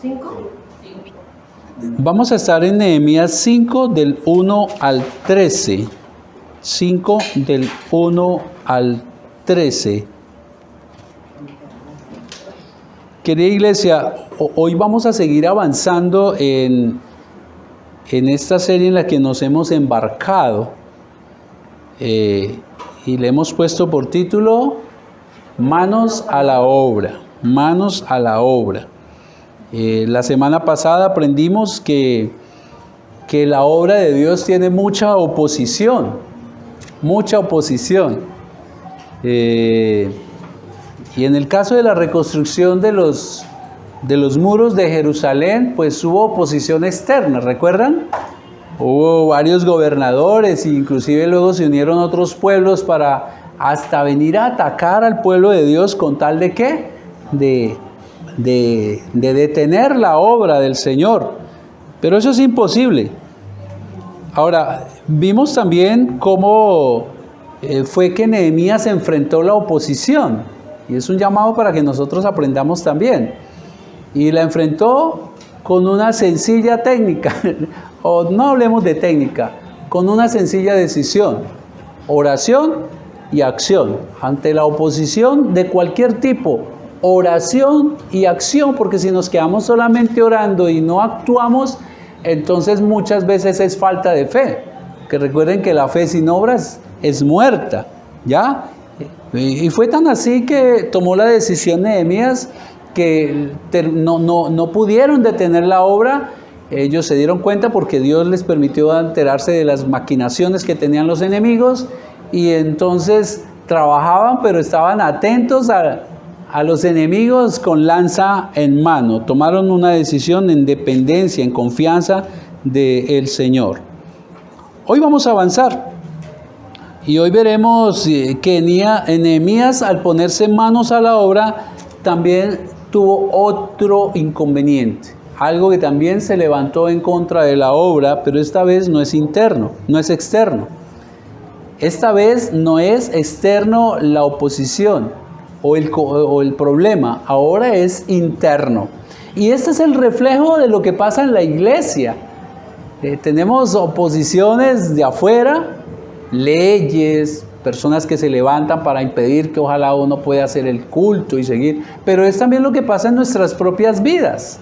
¿5? Vamos a estar en Nehemías 5 del 1 al 13. 5 del 1 al 13. Querida iglesia, hoy vamos a seguir avanzando en esta serie en la que nos hemos embarcado y le hemos puesto por título Manos a la obra, manos a la obra. La semana pasada aprendimos que la obra de Dios tiene mucha oposición. Y en el caso de la reconstrucción de los muros de Jerusalén, pues hubo oposición externa, ¿recuerdan? Hubo varios gobernadores e inclusive luego se unieron otros pueblos para hasta venir a atacar al pueblo de Dios con tal de ¿qué? De detener la obra del Señor. Pero eso es imposible. Ahora, vimos también cómo fue que Nehemías enfrentó la oposición. Y es un llamado para que nosotros aprendamos también. Y la enfrentó con una sencilla técnica, o no hablemos de técnica, con una sencilla decisión: oración y acción. Ante la oposición de cualquier tipo, oración y acción, porque si nos quedamos solamente orando y no actuamos, entonces muchas veces es falta de fe. Que recuerden que la fe sin obras es muerta, ¿ya? Y fue tan así que tomó la decisión Nehemías que no pudieron detener la obra. Ellos se dieron cuenta porque Dios les permitió enterarse de las maquinaciones que tenían los enemigos y entonces trabajaban, pero estaban atentos a los enemigos con lanza en mano. Tomaron una decisión en dependencia, en confianza del Señor. Hoy vamos a avanzar y hoy veremos que Nehemías, al ponerse manos a la obra, también tuvo otro inconveniente. Algo que también se levantó en contra de la obra, pero esta vez no es interno, no es externo. Esta vez no es externo la oposición o el problema, ahora es interno. Y este es el reflejo de lo que pasa en la iglesia. Tenemos oposiciones de afuera, leyes, personas que se levantan para impedir que ojalá uno pueda hacer el culto y seguir. Pero es también lo que pasa en nuestras propias vidas.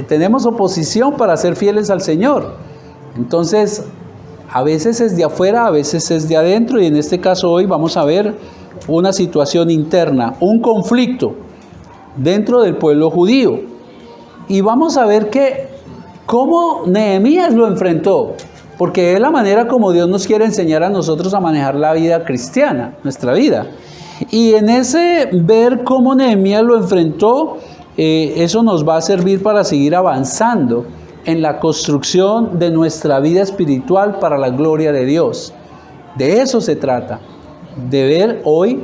Tenemos oposición para ser fieles al Señor. Entonces, a veces es de afuera, a veces es de adentro, y en este caso hoy vamos a ver una situación interna, un conflicto dentro del pueblo judío. Y vamos a ver cómo Nehemías lo enfrentó, porque es la manera como Dios nos quiere enseñar a nosotros a manejar la vida cristiana, nuestra vida. Y en ese ver cómo Nehemías lo enfrentó, eso nos va a servir para seguir avanzando en la construcción de nuestra vida espiritual para la gloria de Dios. De eso se trata, de ver hoy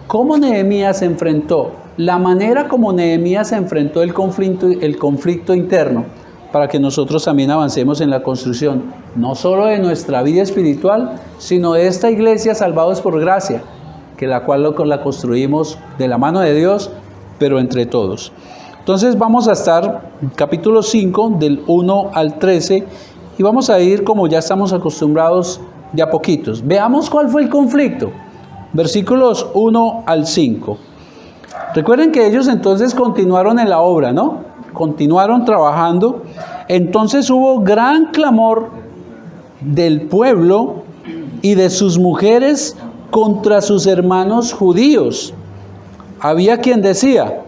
cómo Nehemías se enfrentó, la manera como Nehemías se enfrentó el conflicto interno, para que nosotros también avancemos en la construcción, no solo de nuestra vida espiritual, sino de esta iglesia salvados por gracia, que la cual la construimos de la mano de Dios, pero entre todos. Entonces vamos a estar en capítulo 5, del 1 al 13, y vamos a ir, como ya estamos acostumbrados, de a poquitos. Veamos cuál fue el conflicto. Versículos 1 al 5. Recuerden que ellos entonces continuaron en la obra, ¿no? Continuaron trabajando. Entonces hubo gran clamor del pueblo y de sus mujeres contra sus hermanos judíos. Había quien decía: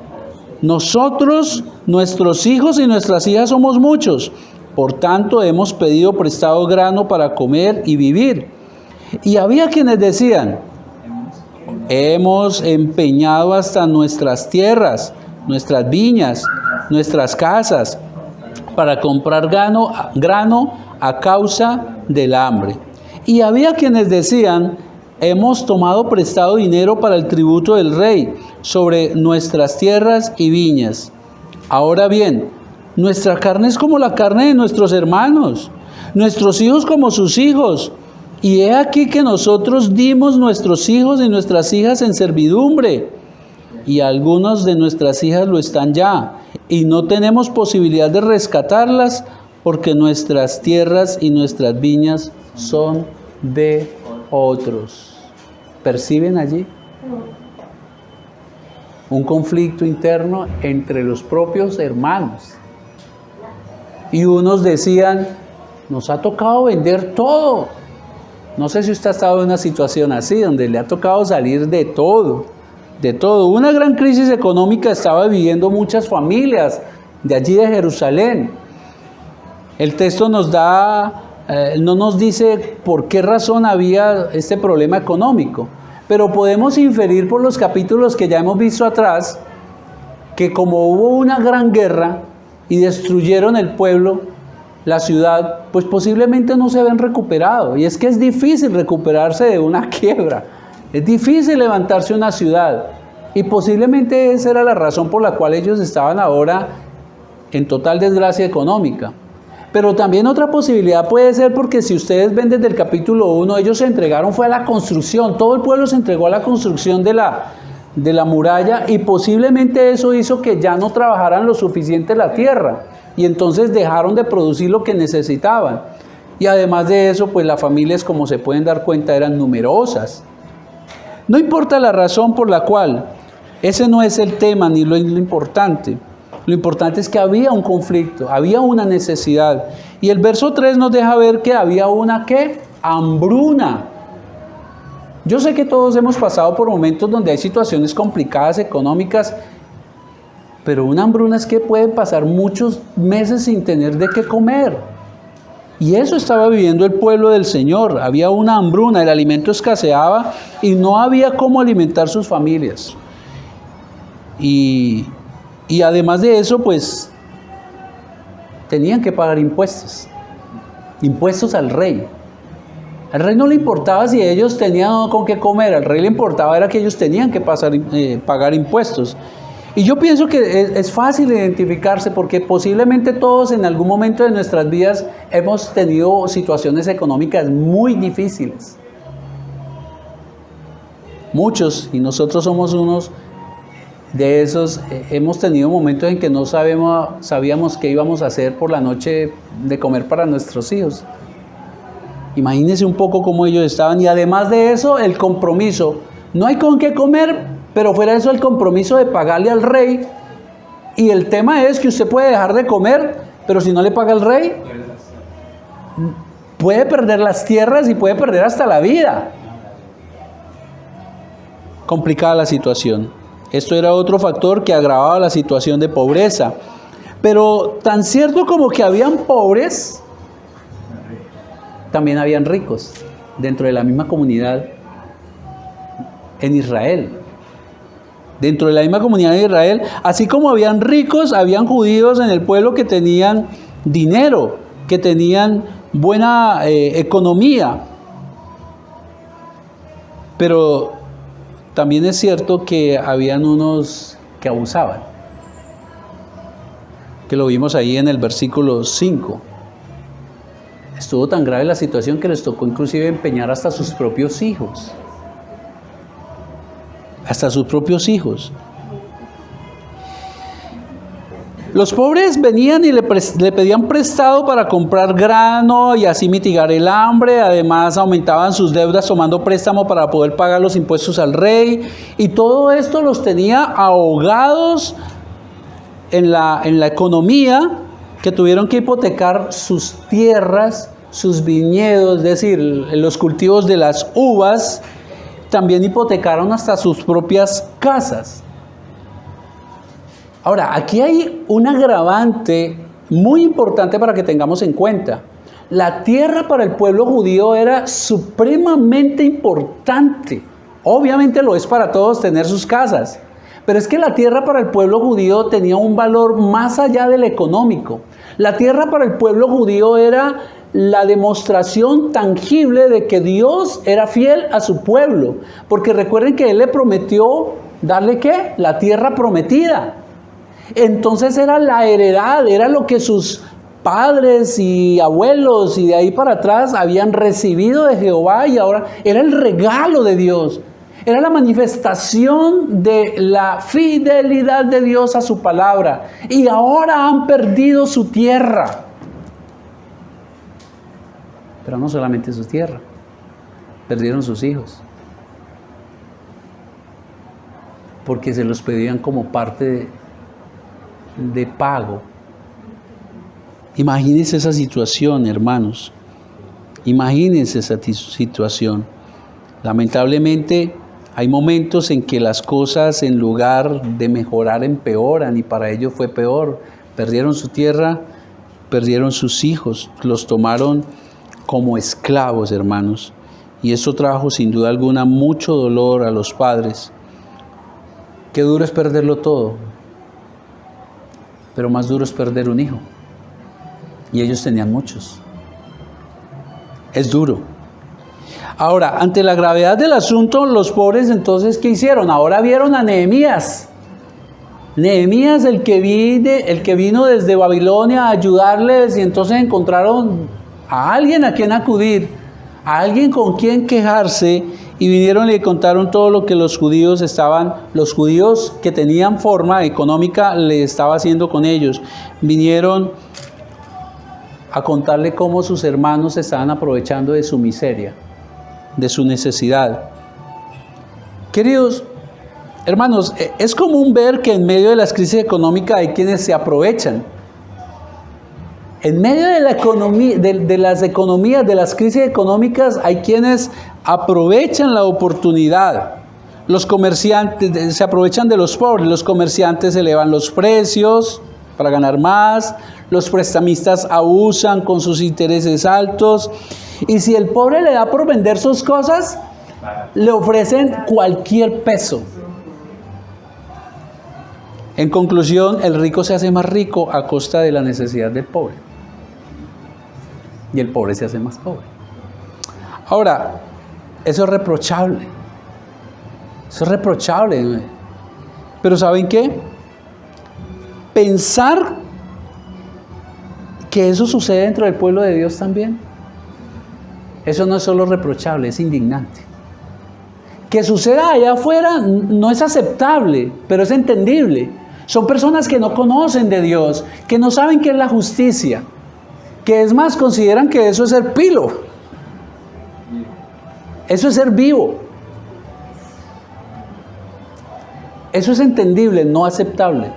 nosotros, nuestros hijos y nuestras hijas somos muchos, por tanto hemos pedido prestado grano para comer y vivir. Y había quienes decían: hemos empeñado hasta nuestras tierras, nuestras viñas, nuestras casas, para comprar grano a causa del hambre. Y había quienes decían: hemos tomado prestado dinero para el tributo del rey sobre nuestras tierras y viñas. Ahora bien, nuestra carne es como la carne de nuestros hermanos, nuestros hijos como sus hijos. Y he aquí que nosotros dimos nuestros hijos y nuestras hijas en servidumbre. y algunas de nuestras hijas lo están ya, y no tenemos posibilidad de rescatarlas porque nuestras tierras y nuestras viñas son de otros. ¿Perciben allí? Un conflicto interno entre los propios hermanos. Y unos decían, nos ha tocado vender todo. No sé si usted ha estado en una situación así, donde le ha tocado salir de todo, de todo. Una gran crisis económica estaba viviendo muchas familias de allí de Jerusalén. El texto nos da, no nos dice por qué razón había este problema económico, pero podemos inferir por los capítulos que ya hemos visto atrás, que como hubo una gran guerra y destruyeron el pueblo, la ciudad, pues posiblemente no se habían recuperado. Y es que es difícil recuperarse de una quiebra, es difícil levantarse una ciudad. Y posiblemente esa era la razón por la cual ellos estaban ahora en total desgracia económica. Pero también otra posibilidad puede ser porque si ustedes ven desde el capítulo 1, ellos se entregaron, fue a la construcción, todo el pueblo se entregó a la construcción de la muralla, y posiblemente eso hizo que ya no trabajaran lo suficiente la tierra, y entonces dejaron de producir lo que necesitaban. Y además de eso, pues las familias, como se pueden dar cuenta, eran numerosas. No importa la razón por la cual, ese no es el tema ni lo importante. Lo importante es que había un conflicto, había una necesidad. Y el verso 3 nos deja ver que había una, ¿qué? Hambruna. Yo sé que todos hemos pasado por momentos donde hay situaciones complicadas económicas, pero una hambruna es que pueden pasar muchos meses sin tener de qué comer. Y eso estaba viviendo el pueblo del Señor. Había una hambruna, el alimento escaseaba y no había cómo alimentar sus familias. Y además de eso, pues, tenían que pagar impuestos. Impuestos al rey. Al rey no le importaba si ellos tenían con qué comer, al rey le importaba era que ellos tenían que pagar impuestos. Y yo pienso que es fácil identificarse porque posiblemente todos en algún momento de nuestras vidas hemos tenido situaciones económicas muy difíciles. Muchos, y nosotros somos unos de esos, hemos tenido momentos en que no sabíamos qué íbamos a hacer por la noche de comer para nuestros hijos. Imagínense un poco cómo ellos estaban. Y además de eso, el compromiso. No hay con qué comer, pero fuera de eso el compromiso de pagarle al rey. Y el tema es que usted puede dejar de comer, pero si no le paga al rey, puede perder las tierras y puede perder hasta la vida. Complicada la situación. Esto era otro factor que agravaba la situación de pobreza. Pero tan cierto como que habían pobres, también habían ricos dentro de la misma comunidad en Israel. Dentro de la misma comunidad de Israel, así como habían ricos, habían judíos en el pueblo que tenían dinero, que tenían buena economía. Pero también es cierto que habían unos que abusaban, que lo vimos ahí en el versículo 5. Estuvo tan grave la situación que les tocó inclusive empeñar hasta sus propios hijos. Hasta sus propios hijos. Los pobres venían y le pedían prestado para comprar grano y así mitigar el hambre. Además aumentaban sus deudas tomando préstamo para poder pagar los impuestos al rey. Y todo esto los tenía ahogados en la economía, que tuvieron que hipotecar sus tierras, sus viñedos, es decir, los cultivos de las uvas. También hipotecaron hasta sus propias casas. Ahora, aquí hay un agravante muy importante para que tengamos en cuenta. La tierra para el pueblo judío era supremamente importante. Obviamente lo es para todos tener sus casas. Pero es que la tierra para el pueblo judío tenía un valor más allá del económico. La tierra para el pueblo judío era la demostración tangible de que Dios era fiel a su pueblo. Porque recuerden que Él le prometió darle ¿qué? La tierra prometida. Entonces era la heredad, era lo que sus padres y abuelos y de ahí para atrás habían recibido de Jehová y ahora era el regalo de Dios. Era la manifestación de la fidelidad de Dios a su palabra. Y ahora han perdido su tierra. Pero no solamente su tierra, perdieron sus hijos. Porque se los pedían como parte de pago. Imagínense esa situación, hermanos. Imagínense esa situación. Lamentablemente, hay momentos en que las cosas, en lugar de mejorar, empeoran, y para ellos fue peor. Perdieron su tierra, perdieron sus hijos, los tomaron como esclavos, hermanos. Y eso trajo, sin duda alguna, mucho dolor a los padres. Qué duro es perderlo todo, pero más duro es perder un hijo. Y ellos tenían muchos. Es duro. Ahora, ante la gravedad del asunto, los pobres entonces, ¿qué hicieron? Ahora vieron a Nehemías. Nehemías, el que vino desde Babilonia a ayudarles, y entonces encontraron a alguien a quien acudir, a alguien con quien quejarse, y vinieron y le contaron todo lo que los judíos que tenían forma económica, le estaba haciendo con ellos. Vinieron a contarle cómo sus hermanos se estaban aprovechando de su miseria, de su necesidad. Queridos hermanos, es común ver que en medio de las crisis económicas hay quienes se aprovechan. En medio de la economía, de las crisis económicas, hay quienes aprovechan la oportunidad. Los comerciantes se aprovechan de los pobres, los comerciantes elevan los precios para ganar más, los prestamistas abusan con sus intereses altos, y si el pobre le da por vender sus cosas, le ofrecen cualquier peso. En conclusión, el rico se hace más rico a costa de la necesidad del pobre. Y el pobre se hace más pobre. Ahora, eso es reprochable. Eso es reprochable. Pero ¿saben qué? Pensar que eso sucede dentro del pueblo de Dios también, eso no es solo reprochable, es indignante. Que suceda allá afuera no es aceptable, pero es entendible. Son personas que no conocen de Dios, que no saben qué es la justicia, que es más, consideran que eso es ser pilo. Eso es ser vivo. Eso es entendible, no aceptable.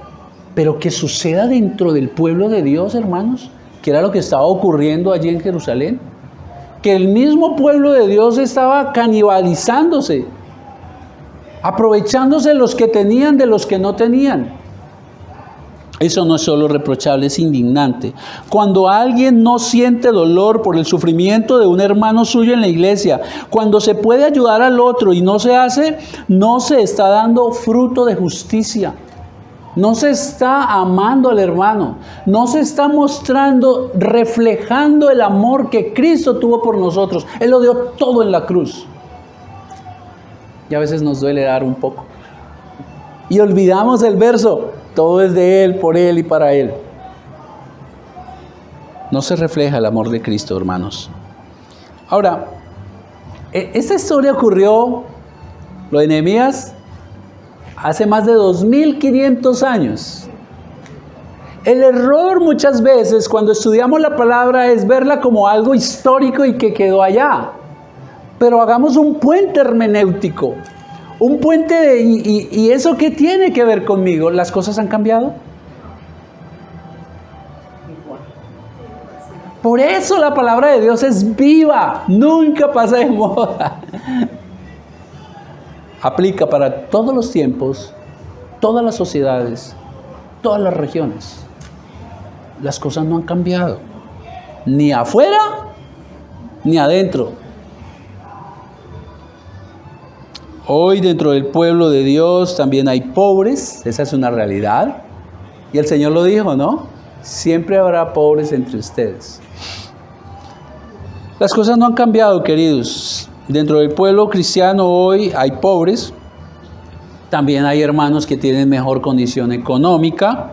Pero que suceda dentro del pueblo de Dios, hermanos, que era lo que estaba ocurriendo allí en Jerusalén. Que el mismo pueblo de Dios estaba canibalizándose, aprovechándose los que tenían de los que no tenían. Eso no es solo reprochable, es indignante. Cuando alguien no siente dolor por el sufrimiento de un hermano suyo en la iglesia, cuando se puede ayudar al otro y no se hace, no se está dando fruto de justicia. No se está amando al hermano, no se está mostrando, reflejando el amor que Cristo tuvo por nosotros. Él lo dio todo en la cruz. Y a veces nos duele dar un poco. Y olvidamos el verso, todo es de Él, por Él y para Él. No se refleja el amor de Cristo, hermanos. Ahora, esta historia ocurrió, lo de Nehemías, hace más de 2500 años. El error muchas veces cuando estudiamos la palabra es verla como algo histórico y que quedó allá. Pero hagamos un puente hermenéutico, un puente ¿y eso qué tiene que ver conmigo? ¿Las cosas han cambiado? Por eso la palabra de Dios es viva, nunca pasa de moda. Aplica para todos los tiempos, todas las sociedades, todas las regiones. Las cosas no han cambiado, ni afuera, ni adentro. Hoy dentro del pueblo de Dios también hay pobres, esa es una realidad. Y el Señor lo dijo, ¿no? Siempre habrá pobres entre ustedes. Las cosas no han cambiado, queridos. Dentro del pueblo cristiano hoy hay pobres. También hay hermanos que tienen mejor condición económica.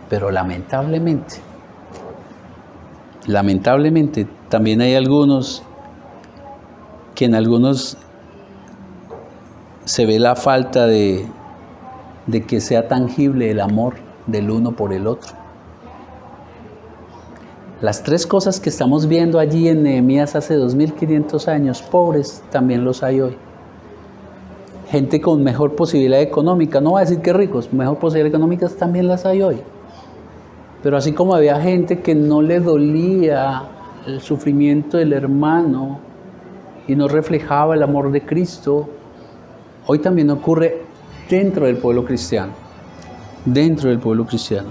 Pero lamentablemente, también hay algunos que en algunos se ve la falta de que sea tangible el amor del uno por el otro. Las tres cosas que estamos viendo allí en Nehemías hace 2500 años, pobres, también los hay hoy. Gente con mejor posibilidad económica, no voy a decir que ricos, mejor posibilidad económica también las hay hoy. Pero así como había gente que no le dolía el sufrimiento del hermano y no reflejaba el amor de Cristo, hoy también ocurre dentro del pueblo cristiano. Dentro del pueblo cristiano.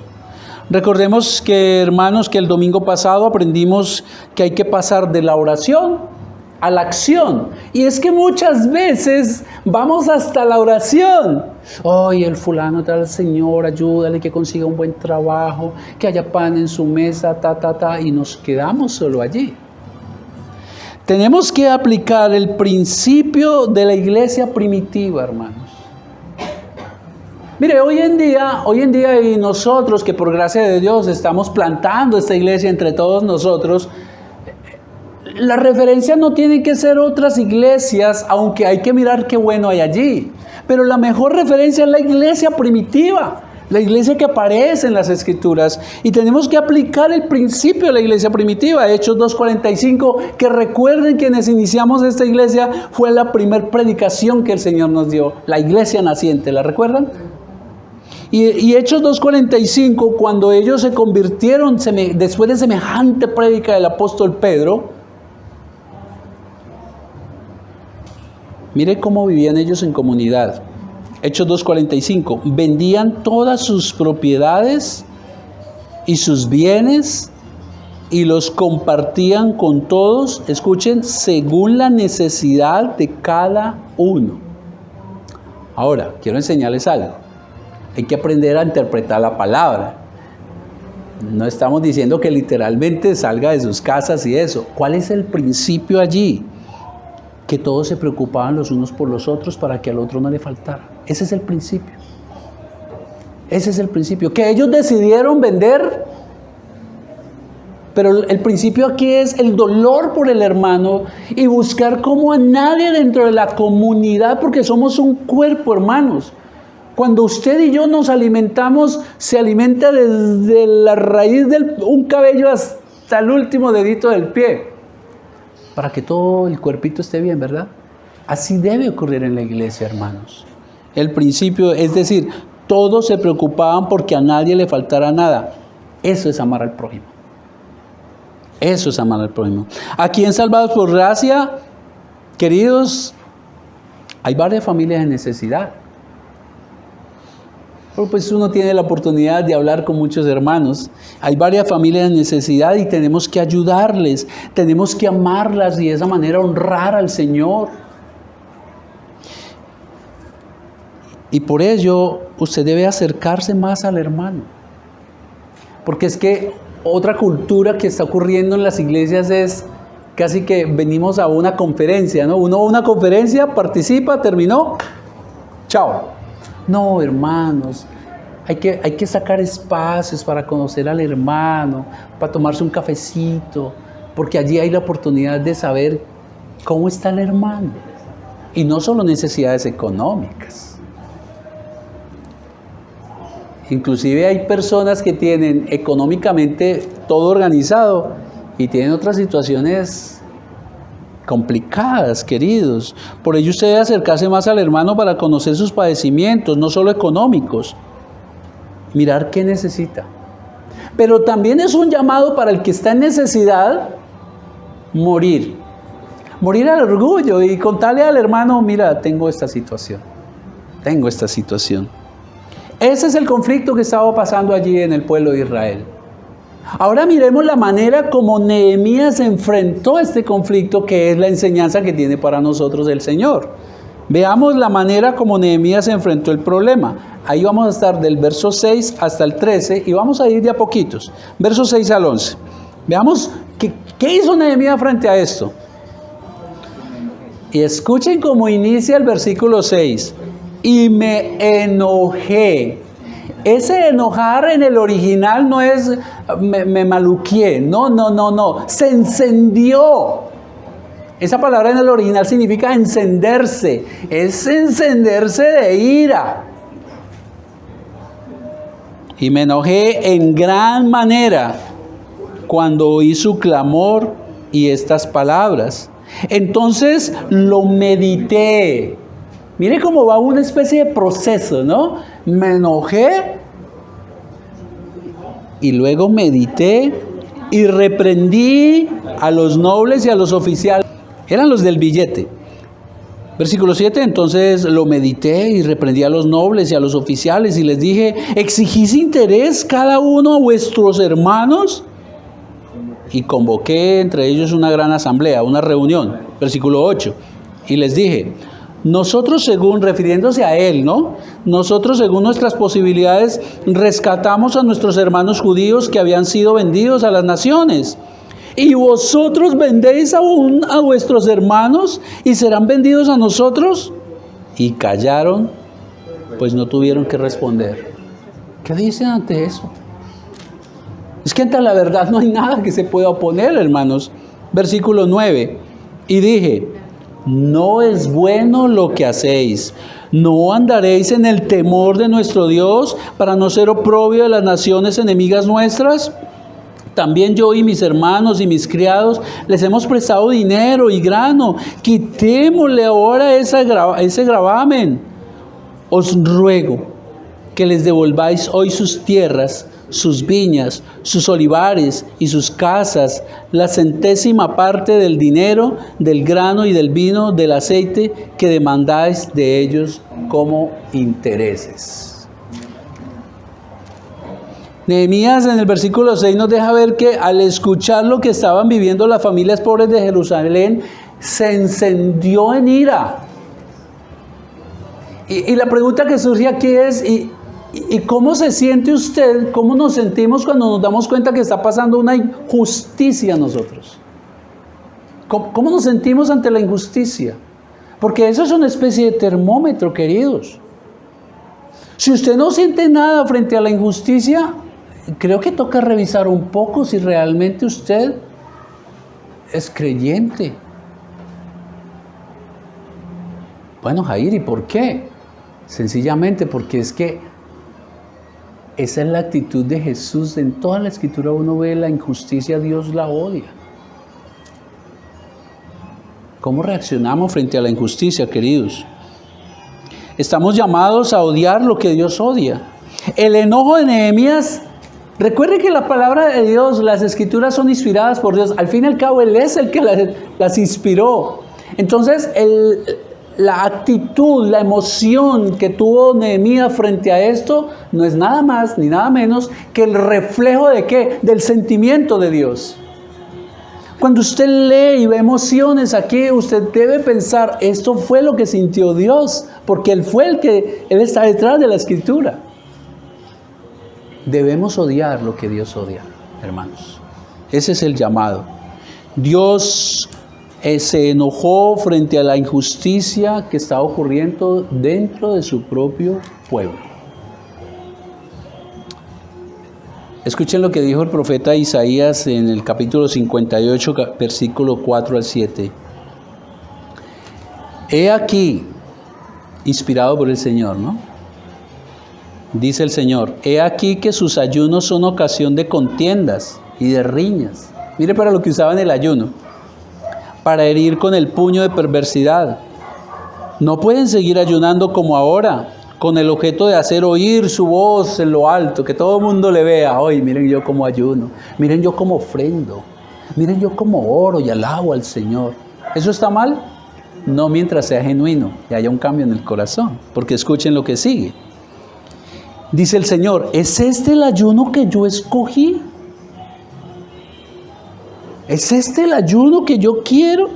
Recordemos que, hermanos, que el domingo pasado aprendimos que hay que pasar de la oración a la acción. Y es que muchas veces vamos hasta la oración. Ay, el fulano tal, Señor, ayúdale que consiga un buen trabajo, que haya pan en su mesa, y nos quedamos solo allí. Tenemos que aplicar el principio de la iglesia primitiva, hermanos. Mire, hoy en día y nosotros que por gracia de Dios estamos plantando esta iglesia entre todos nosotros, la referencia no tiene que ser otras iglesias, aunque hay que mirar qué bueno hay allí. Pero la mejor referencia es la iglesia primitiva, la iglesia que aparece en las Escrituras. Y tenemos que aplicar el principio de la iglesia primitiva, Hechos 2:45, que recuerden quienes iniciamos esta iglesia, fue la primer predicación que el Señor nos dio, la iglesia naciente, ¿la recuerdan? Y Hechos 2:45, cuando ellos se convirtieron después de semejante prédica del apóstol Pedro, mire cómo vivían ellos en comunidad. Hechos 2:45, vendían todas sus propiedades y sus bienes y los compartían con todos, escuchen, según la necesidad de cada uno. Ahora, quiero enseñarles algo. Hay que aprender a interpretar la palabra. No estamos diciendo que literalmente salga de sus casas y eso. ¿Cuál es el principio allí? Que todos se preocupaban los unos por los otros para que al otro no le faltara. Ese es el principio. Ese es el principio. Que ellos decidieron vender, pero el principio aquí es el dolor por el hermano y buscar como a nadie dentro de la comunidad, porque somos un cuerpo, hermanos. Cuando usted y yo nos alimentamos, se alimenta desde la raíz de un cabello hasta el último dedito del pie, para que todo el cuerpito esté bien, ¿verdad? Así debe ocurrir en la iglesia, hermanos. El principio, es decir, todos se preocupaban porque a nadie le faltara nada. Eso es amar al prójimo. Eso es amar al prójimo. Aquí en Salvados por Gracia, queridos, hay varias familias en necesidad. Pues uno tiene la oportunidad de hablar con muchos hermanos. Hay varias familias en necesidad y tenemos que ayudarles, tenemos que amarlas y de esa manera honrar al Señor. Y por ello usted debe acercarse más al hermano. Porque es que otra cultura que está ocurriendo en las iglesias es casi que venimos a una conferencia, ¿no? Uno a una conferencia, participa, terminó, chao. No, hermanos, hay que sacar espacios para conocer al hermano, para tomarse un cafecito, porque allí hay la oportunidad de saber cómo está el hermano. Y no solo necesidades económicas. Inclusive hay personas que tienen económicamente todo organizado y tienen otras situaciones complicadas, queridos. Por ello usted debe acercarse más al hermano para conocer sus padecimientos, no solo económicos. Mirar qué necesita. Pero también es un llamado para el que está en necesidad, morir. Morir al orgullo y contarle al hermano, mira, tengo esta situación. Tengo esta situación. Ese es el conflicto que estaba pasando allí en el pueblo de Israel. Ahora miremos la manera como Nehemías enfrentó este conflicto, que es la enseñanza que tiene para nosotros el Señor. Veamos la manera como Nehemías enfrentó el problema. Ahí vamos a estar del verso 6 hasta el 13 y vamos a ir de a poquitos. Verso 6 al 11. Veamos qué hizo Nehemías frente a esto. Y escuchen cómo inicia el versículo 6. Y me enojé. Ese enojar en el original no es me maluqué, no. Se encendió. Esa palabra en el original significa encenderse, es encenderse de ira. Y me enojé en gran manera cuando oí su clamor y estas palabras. Entonces lo medité. Mire cómo va una especie de proceso, ¿no? Me enojé y luego medité y reprendí a los nobles y a los oficiales. Eran los del billete. Versículo 7, entonces lo medité y reprendí a los nobles y a los oficiales y les dije, ¿exigís interés cada uno a vuestros hermanos? Y convoqué entre ellos una gran asamblea, una reunión. Versículo 8, y les dije, nosotros según, refiriéndose a él, ¿no? Nosotros según nuestras posibilidades rescatamos a nuestros hermanos judíos que habían sido vendidos a las naciones. ¿Y vosotros vendéis aún a vuestros hermanos y serán vendidos a nosotros? Y callaron, pues no tuvieron que responder. ¿Qué dicen ante eso? Es que ante la verdad no hay nada que se pueda oponer, hermanos. Versículo 9. Y dije, no es bueno lo que hacéis. ¿No andaréis en el temor de nuestro Dios para no ser oprobio de las naciones enemigas nuestras? También yo y mis hermanos y mis criados les hemos prestado dinero y grano. Quitémosle ahora ese gravamen. Os ruego que les devolváis hoy sus tierras, sus viñas, sus olivares y sus casas, la 100ª parte del dinero, del grano y del vino, del aceite que demandáis de ellos como intereses. Nehemías en el versículo 6 nos deja ver que al escuchar lo que estaban viviendo las familias pobres de Jerusalén, se encendió en ira. Y la pregunta que surge aquí es, ¿y cómo se siente usted? ¿Cómo nos sentimos cuando nos damos cuenta que está pasando una injusticia a nosotros? ¿Cómo nos sentimos ante la injusticia? Porque eso es una especie de termómetro, queridos. Si usted no siente nada frente a la injusticia, creo que toca revisar un poco si realmente usted es creyente. Bueno, Jair, ¿y por qué? Sencillamente porque es que esa es la actitud de Jesús. En toda la Escritura uno ve la injusticia, Dios la odia. ¿Cómo reaccionamos frente a la injusticia, queridos? Estamos llamados a odiar lo que Dios odia. El enojo de Nehemías, recuerde que la palabra de Dios, las Escrituras son inspiradas por Dios. Al fin y al cabo, Él es el que las inspiró. Entonces, la actitud, la emoción que tuvo Nehemías frente a esto, no es nada más ni nada menos que el reflejo ¿de qué? Del sentimiento de Dios. Cuando usted lee y ve emociones aquí, usted debe pensar, esto fue lo que sintió Dios, porque Él está detrás de la Escritura. Debemos odiar lo que Dios odia, hermanos. Ese es el llamado. Dios se enojó frente a la injusticia que estaba ocurriendo dentro de su propio pueblo. Escuchen lo que dijo el profeta Isaías en el capítulo 58, versículo 4 al 7. He aquí, inspirado por el Señor, ¿no? Dice el Señor, he aquí que sus ayunos son ocasión de contiendas y de riñas. Mire para lo que usaban el ayuno. Para herir con el puño de perversidad. No pueden seguir ayunando como ahora, con el objeto de hacer oír su voz en lo alto, que todo el mundo le vea. Hoy miren yo cómo ayuno, miren yo cómo ofrendo, miren yo cómo oro y alabo al Señor. ¿Eso está mal? No, mientras sea genuino y haya un cambio en el corazón, porque escuchen lo que sigue. Dice el Señor, ¿es este el ayuno que yo escogí? ¿Es este el ayuno que yo quiero?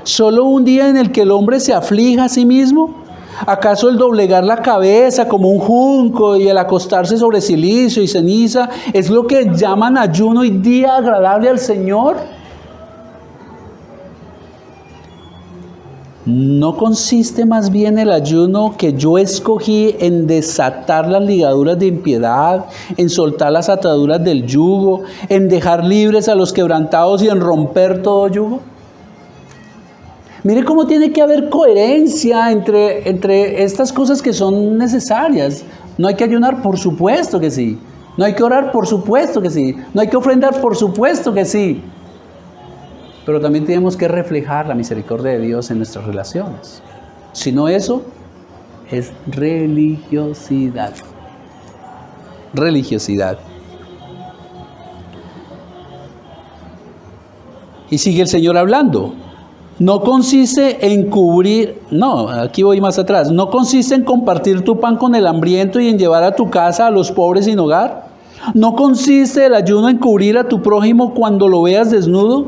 ¿Solo un día en el que el hombre se aflija a sí mismo? ¿Acaso el doblegar la cabeza como un junco y el acostarse sobre silicio y ceniza es lo que llaman ayuno y día agradable al Señor? ¿No consiste más bien el ayuno que yo escogí en desatar las ligaduras de impiedad, en soltar las ataduras del yugo, en dejar libres a los quebrantados y en romper todo yugo? Mire cómo tiene que haber coherencia entre estas cosas que son necesarias. No hay que ayunar, por supuesto que sí. No hay que orar, por supuesto que sí. No hay que ofrendar, por supuesto que sí. Pero también tenemos que reflejar la misericordia de Dios en nuestras relaciones. Si no, eso es religiosidad. Religiosidad. Y sigue el Señor hablando. No consiste en cubrir, no, aquí voy más atrás. No consiste en compartir tu pan con el hambriento y en llevar a tu casa a los pobres sin hogar. No consiste el ayuno en cubrir a tu prójimo cuando lo veas desnudo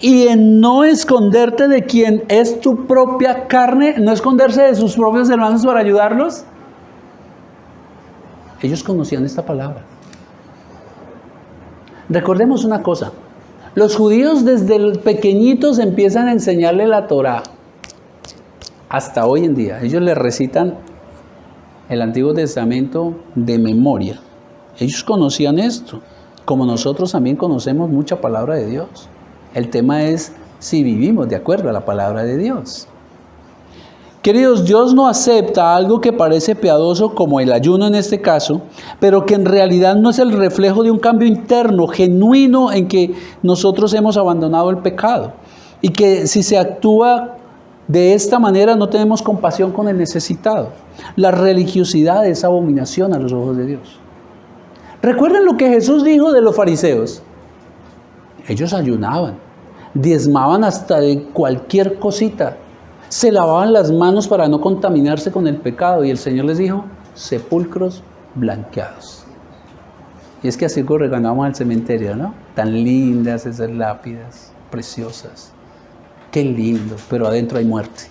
y en no esconderte de quien es tu propia carne, no esconderse de sus propios hermanos para ayudarlos. Ellos conocían esta palabra. Recordemos una cosa. Los judíos desde pequeñitos empiezan a enseñarle la Torá. Hasta hoy en día. Ellos le recitan el Antiguo Testamento de memoria. Ellos conocían esto. Como nosotros también conocemos mucha palabra de Dios. El tema es si vivimos de acuerdo a la palabra de Dios. Queridos, Dios no acepta algo que parece piadoso como el ayuno en este caso, pero que en realidad no es el reflejo de un cambio interno, genuino, en que nosotros hemos abandonado el pecado. Y que si se actúa de esta manera no tenemos compasión con el necesitado. La religiosidad es abominación a los ojos de Dios. ¿Recuerdan lo que Jesús dijo de los fariseos? Ellos ayunaban, diezmaban hasta de cualquier cosita. Se lavaban las manos para no contaminarse con el pecado. Y el Señor les dijo, sepulcros blanqueados. Y es que así regalábamos al cementerio, ¿no? Tan lindas esas lápidas, preciosas. Qué lindo, pero adentro hay muerte.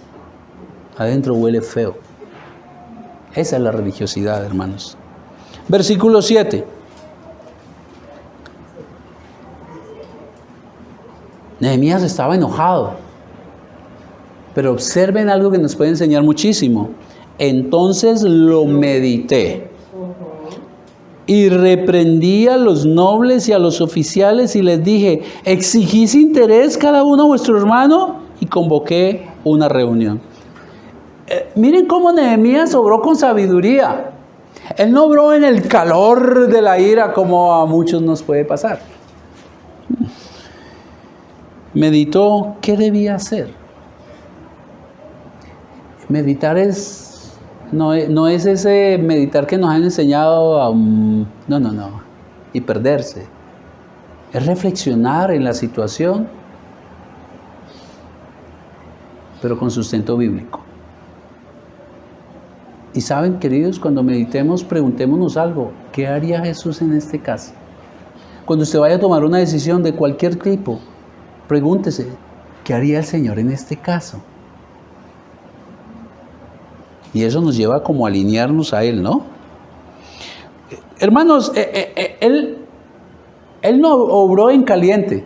Adentro huele feo. Esa es la religiosidad, hermanos. Versículo 7. Nehemías estaba enojado. Pero observen algo que nos puede enseñar muchísimo. Entonces lo medité. Y reprendí a los nobles y a los oficiales y les dije, ¿exigís interés cada uno a vuestro hermano? Y convoqué una reunión. Miren cómo Nehemías obró con sabiduría. Él no obró en el calor de la ira como a muchos nos puede pasar. Meditó qué debía hacer. Meditar no es ese meditar que nos han enseñado a y perderse. Es reflexionar en la situación, pero con sustento bíblico. Y saben, queridos, cuando meditemos, preguntémonos algo. ¿Qué haría Jesús en este caso? Cuando usted vaya a tomar una decisión de cualquier tipo, pregúntese, ¿qué haría el Señor en este caso? Y eso nos lleva como a alinearnos a Él, ¿no? Hermanos, Él no obró en caliente.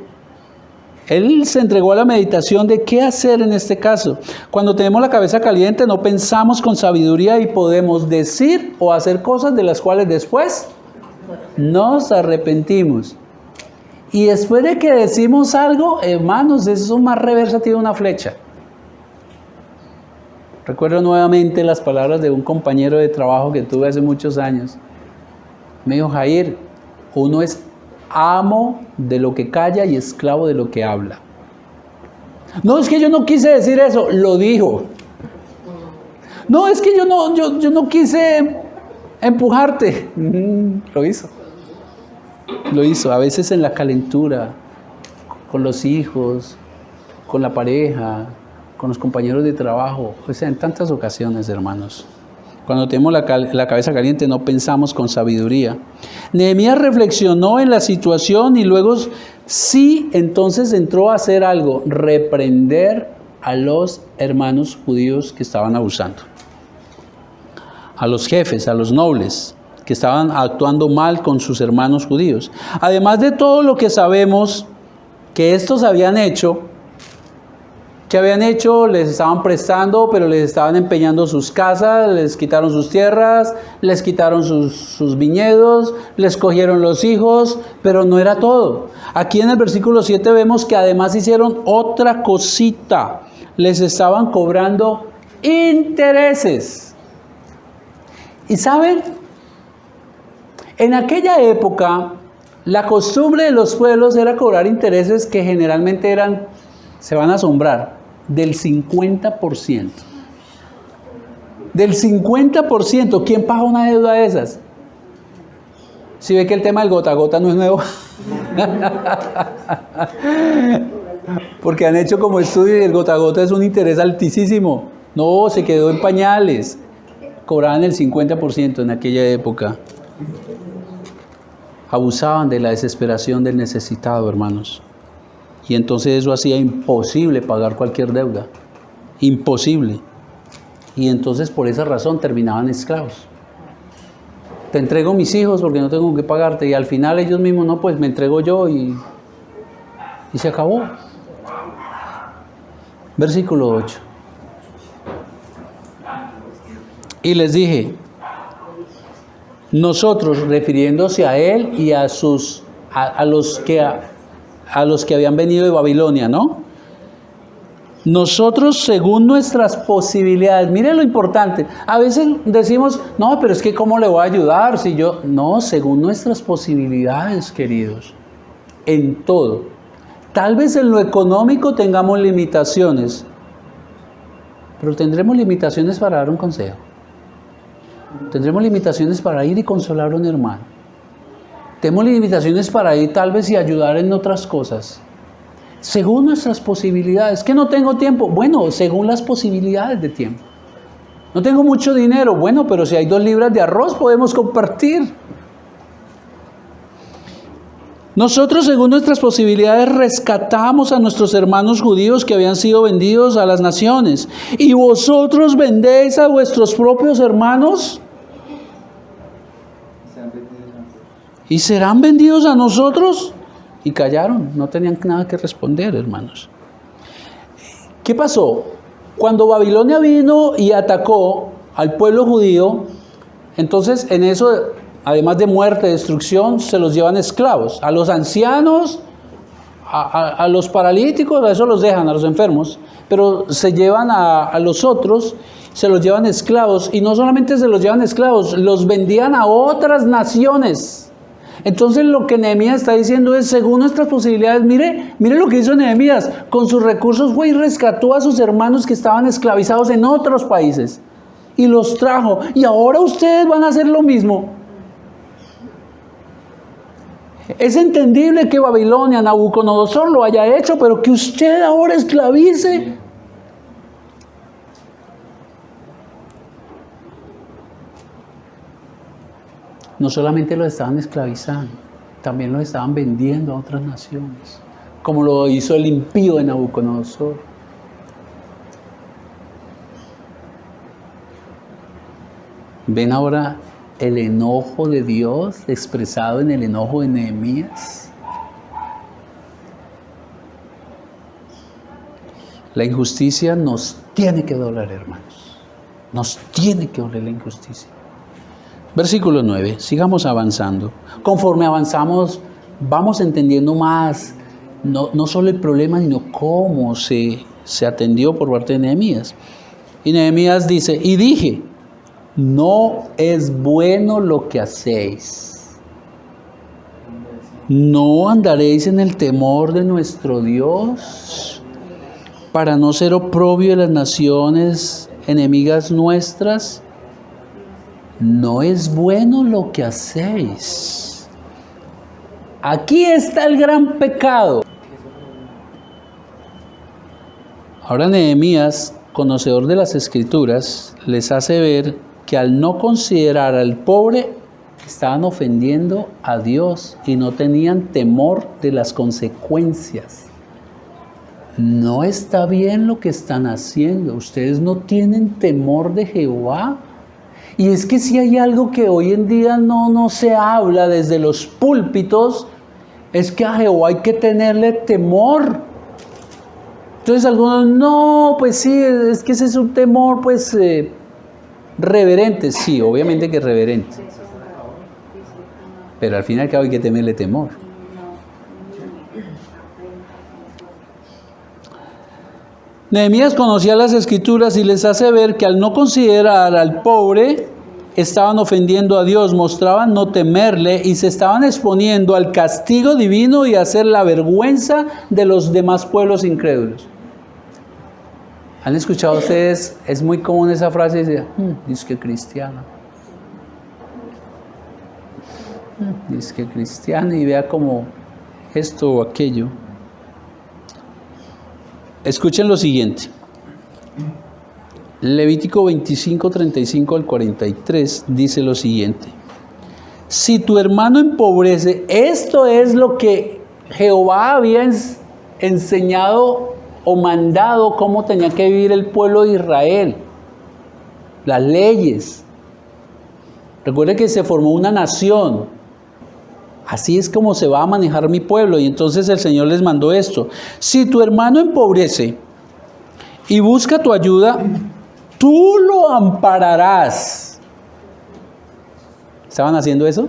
Él se entregó a la meditación de qué hacer en este caso. Cuando tenemos la cabeza caliente no pensamos con sabiduría y podemos decir o hacer cosas de las cuales después nos arrepentimos. Y después de que decimos algo, hermanos, eso más reversa tiene una flecha. Recuerdo nuevamente las palabras de un compañero de trabajo que tuve hace muchos años. Me dijo, Jair, uno es amo de lo que calla y esclavo de lo que habla. No, es que yo no quise decir eso, lo dijo. No, es que yo no quise empujarte. Lo hizo. Lo hizo, a veces en la calentura, con los hijos, con la pareja, con los compañeros de trabajo, o sea, en tantas ocasiones, hermanos. Cuando tenemos la cabeza caliente no pensamos con sabiduría. Nehemías reflexionó en la situación y luego sí, entonces entró a hacer algo, reprender a los hermanos judíos que estaban abusando. A los jefes, a los nobles, que estaban actuando mal con sus hermanos judíos. Además de todo lo que sabemos que estos habían hecho, les estaban prestando, pero les estaban empeñando sus casas, les quitaron sus tierras, les quitaron sus viñedos, les cogieron los hijos, pero no era todo. Aquí en el versículo 7 vemos que además hicieron otra cosita. les estaban cobrando intereses. Y saben, en aquella época, la costumbre de los pueblos era cobrar intereses que generalmente eran, se van a asombrar, del 50%. Del 50%, ¿quién paga una deuda de esas? Si ve que el tema del gota a gota no es nuevo. Porque han hecho como estudio y el gota a gota es un interés altísimo. No, se quedó en pañales. Cobraban el 50% en aquella época. Abusaban de la desesperación del necesitado, hermanos. Y entonces eso hacía imposible pagar cualquier deuda. Imposible. Y entonces por esa razón terminaban esclavos. Te entrego mis hijos porque no tengo que pagarte. Y al final ellos mismos, no, pues me entrego yo y se acabó. Versículo 8. Y les dije, nosotros, refiriéndose a él y a los que habían venido de Babilonia, ¿no? Nosotros, según nuestras posibilidades, miren lo importante, a veces decimos, no, pero es que ¿cómo le voy a ayudar? Si yo, no, según nuestras posibilidades, queridos, en todo. Tal vez en lo económico tengamos limitaciones, pero tendremos limitaciones para dar un consejo. Tendremos limitaciones para ir y consolar a un hermano. Tenemos limitaciones para ir tal vez y ayudar en otras cosas. Según nuestras posibilidades. ¿Que no tengo tiempo? Bueno, según las posibilidades de tiempo. No tengo mucho dinero. Bueno, pero si hay 2 libras de arroz podemos compartir. Nosotros, según nuestras posibilidades, rescatamos a nuestros hermanos judíos que habían sido vendidos a las naciones. ¿Y vosotros vendéis a vuestros propios hermanos? ¿Y serán vendidos a nosotros? Y callaron, no tenían nada que responder, hermanos. ¿Qué pasó? Cuando Babilonia vino y atacó al pueblo judío, entonces en eso, además de muerte, destrucción, se los llevan esclavos. A los ancianos, a los paralíticos, a eso los dejan, a los enfermos, pero se llevan a los otros, se los llevan esclavos, y no solamente se los llevan esclavos, los vendían a otras naciones. Entonces lo que Nehemías está diciendo es, según nuestras posibilidades, mire lo que hizo Nehemías, con sus recursos fue y rescató a sus hermanos que estaban esclavizados en otros países, y los trajo, y ahora ustedes van a hacer lo mismo. Es entendible que Babilonia, Nabucodonosor lo haya hecho, pero que usted ahora esclavice. No solamente los estaban esclavizando, también los estaban vendiendo a otras naciones, como lo hizo el impío de Nabucodonosor. ¿Ven ahora el enojo de Dios expresado en el enojo de Nehemías? La injusticia nos tiene que doler, hermanos. Nos tiene que doler la injusticia. Versículo 9, sigamos avanzando. Conforme avanzamos, vamos entendiendo más, no solo el problema, sino cómo se atendió por parte de Nehemías. Y Nehemías dice, y dije, no es bueno lo que hacéis. No andaréis en el temor de nuestro Dios, para no ser oprobio de las naciones enemigas nuestras. No es bueno lo que hacéis. Aquí está el gran pecado. Ahora Nehemías, conocedor de las Escrituras, les hace ver que al no considerar al pobre, estaban ofendiendo a Dios y no tenían temor de las consecuencias. No está bien lo que están haciendo. Ustedes no tienen temor de Jehová. Y es que si hay algo que hoy en día no se habla desde los púlpitos, es que a Jehová hay que tenerle temor. Entonces algunos, no, pues sí, es que ese es un temor, pues, reverente. Sí, obviamente que es reverente. Pero al fin y al cabo hay que tenerle temor. Nehemías conocía las Escrituras y les hace ver que al no considerar al pobre, estaban ofendiendo a Dios, mostraban no temerle y se estaban exponiendo al castigo divino y a hacer la vergüenza de los demás pueblos incrédulos. ¿Han escuchado ustedes? Es muy común esa frase, dice que cristiana. Dice que cristiano y vea como esto o aquello. Escuchen lo siguiente. Levítico 25, 35 al 43 dice lo siguiente. Si tu hermano empobrece, esto es lo que Jehová había enseñado o mandado cómo tenía que vivir el pueblo de Israel. Las leyes. Recuerde que se formó una nación. Así es como se va a manejar mi pueblo. Y entonces el Señor les mandó esto. Si tu hermano empobrece y busca tu ayuda, tú lo ampararás. ¿Estaban haciendo eso?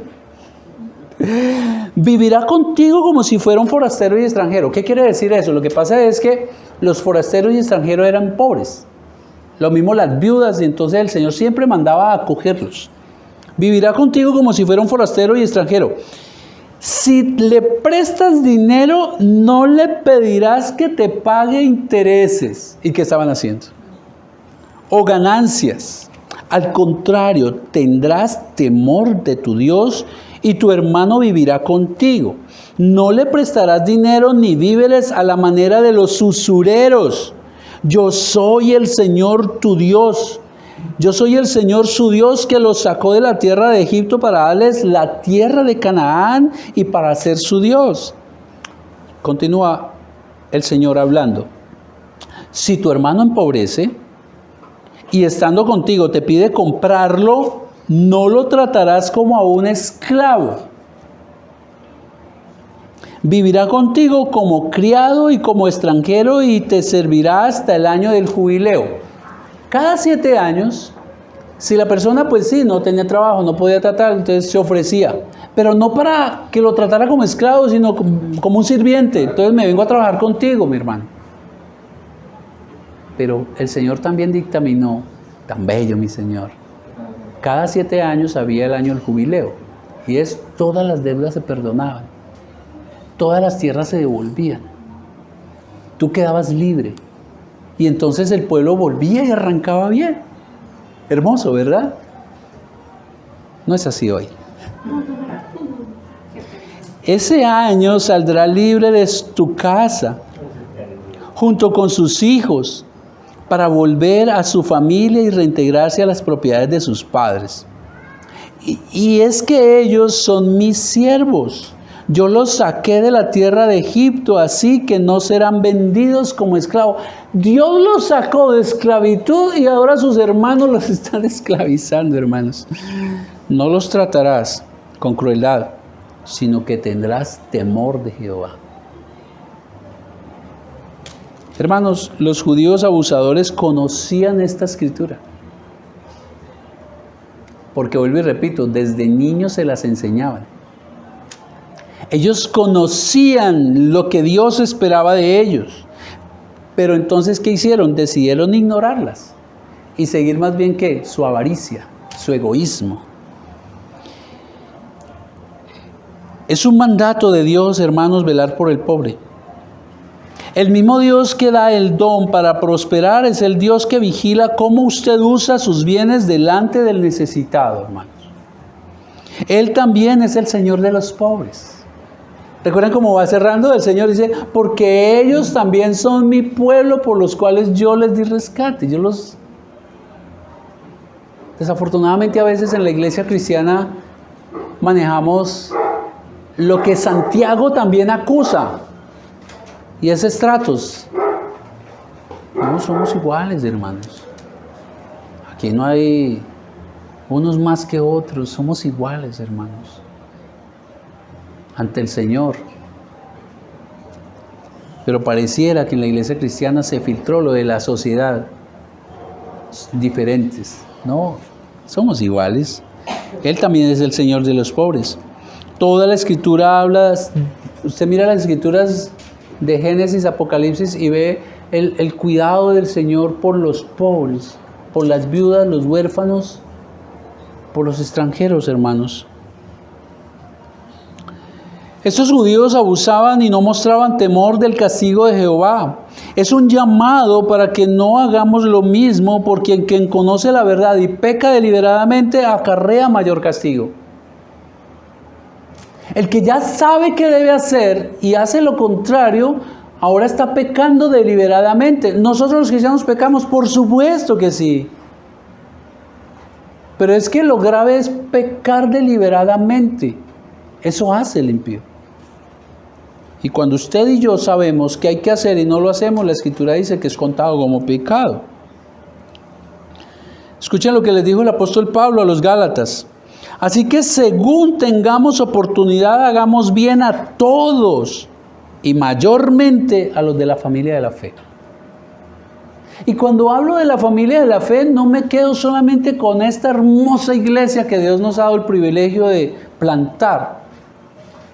Vivirá contigo como si fuera un forastero y extranjero. ¿Qué quiere decir eso? Lo que pasa es que los forasteros y extranjeros eran pobres. Lo mismo las viudas, y entonces el Señor siempre mandaba a acogerlos. Vivirá contigo como si fuera un forastero y extranjero. Si le prestas dinero, no le pedirás que te pague intereses. ¿Y qué estaban haciendo? O ganancias. Al contrario, tendrás temor de tu Dios y tu hermano vivirá contigo. No le prestarás dinero ni víveres a la manera de los usureros. Yo soy el Señor tu Dios. Yo soy el Señor su Dios que los sacó de la tierra de Egipto para darles la tierra de Canaán y para ser su Dios. Continúa el Señor hablando. Si tu hermano empobrece y estando contigo te pide comprarlo, no lo tratarás como a un esclavo. Vivirá contigo como criado y como extranjero y te servirá hasta el año del jubileo. Cada 7 años, si la persona pues sí, no tenía trabajo, no podía tratar, entonces se ofrecía. Pero no para que lo tratara como esclavo, sino como un sirviente. Entonces me vengo a trabajar contigo, mi hermano. Pero el Señor también dictaminó, tan bello mi Señor, cada 7 años había el año del jubileo. Y todas las deudas se perdonaban. Todas las tierras se devolvían. Tú quedabas libre. Y entonces el pueblo volvía y arrancaba bien. Hermoso, ¿verdad? No es así hoy. Ese año saldrá libre de tu casa, junto con sus hijos, para volver a su familia y reintegrarse a las propiedades de sus padres. Y es que ellos son mis siervos. Yo los saqué de la tierra de Egipto, así que no serán vendidos como esclavos. Dios los sacó de esclavitud y ahora sus hermanos los están esclavizando, hermanos. No los tratarás con crueldad, sino que tendrás temor de Jehová. Hermanos, los judíos abusadores conocían esta escritura. Porque vuelvo y repito, desde niños se las enseñaban. Ellos conocían lo que Dios esperaba de ellos. Pero entonces, ¿qué hicieron? Decidieron ignorarlas y seguir más bien ¿qué? Su avaricia, su egoísmo. Es un mandato de Dios, hermanos, velar por el pobre. El mismo Dios que da el don para prosperar es el Dios que vigila cómo usted usa sus bienes delante del necesitado, hermanos. Él también es el Señor de los pobres. ¿Recuerdan cómo va cerrando? El Señor dice, porque ellos también son mi pueblo por los cuales yo les di rescate. Desafortunadamente a veces en la iglesia cristiana manejamos lo que Santiago también acusa. Y es estratos. No somos iguales, hermanos. Aquí no hay unos más que otros. Somos iguales, hermanos. Ante el Señor. Pero pareciera que en la iglesia cristiana se filtró lo de la sociedad. Diferentes. No, somos iguales. Él también es el Señor de los pobres. Toda la escritura habla, usted mira las escrituras de Génesis, Apocalipsis y ve el cuidado del Señor por los pobres, por las viudas, los huérfanos, por los extranjeros, hermanos. Estos judíos abusaban y no mostraban temor del castigo de Jehová. Es un llamado para que no hagamos lo mismo, porque quien conoce la verdad y peca deliberadamente acarrea mayor castigo. El que ya sabe qué debe hacer y hace lo contrario, ahora está pecando deliberadamente. Nosotros los cristianos pecamos, por supuesto que sí. Pero es que lo grave es pecar deliberadamente. Eso hace el impío. Y cuando usted y yo sabemos qué hay que hacer y no lo hacemos, la Escritura dice que es contado como pecado. Escuchen lo que les dijo el apóstol Pablo a los Gálatas. Así que según tengamos oportunidad, hagamos bien a todos y mayormente a los de la familia de la fe. Y cuando hablo de la familia de la fe, no me quedo solamente con esta hermosa iglesia que Dios nos ha dado el privilegio de plantar.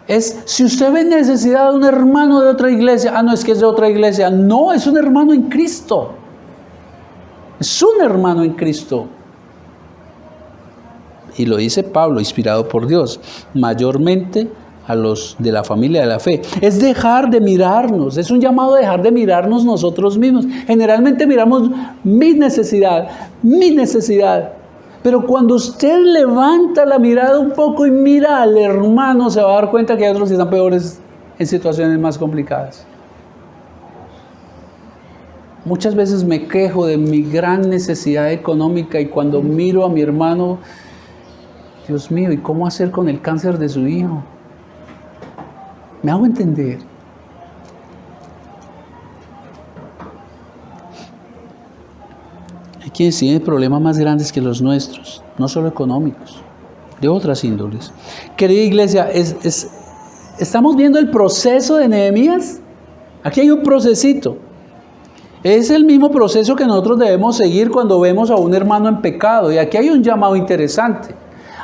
Es, si usted ve necesidad de un hermano de otra iglesia, no es que es de otra iglesia, no, es un hermano en Cristo. Es un hermano en Cristo. Y lo dice Pablo, inspirado por Dios, mayormente a los de la familia de la fe. Es dejar de mirarnos, es un llamado a dejar de mirarnos nosotros mismos. Generalmente miramos mi necesidad. Pero cuando usted levanta la mirada un poco y mira al hermano, se va a dar cuenta que hay otros que están peores en situaciones más complicadas. Muchas veces me quejo de mi gran necesidad económica y cuando miro a mi hermano, Dios mío, ¿y cómo hacer con el cáncer de su hijo? ¿Me hago entender? Hay quienes tienen problemas más grandes que los nuestros, no solo económicos, de otras índoles. Querida iglesia, ¿estamos viendo el proceso de Nehemías? Aquí hay un procesito. Es el mismo proceso que nosotros debemos seguir cuando vemos a un hermano en pecado. Y aquí hay un llamado interesante.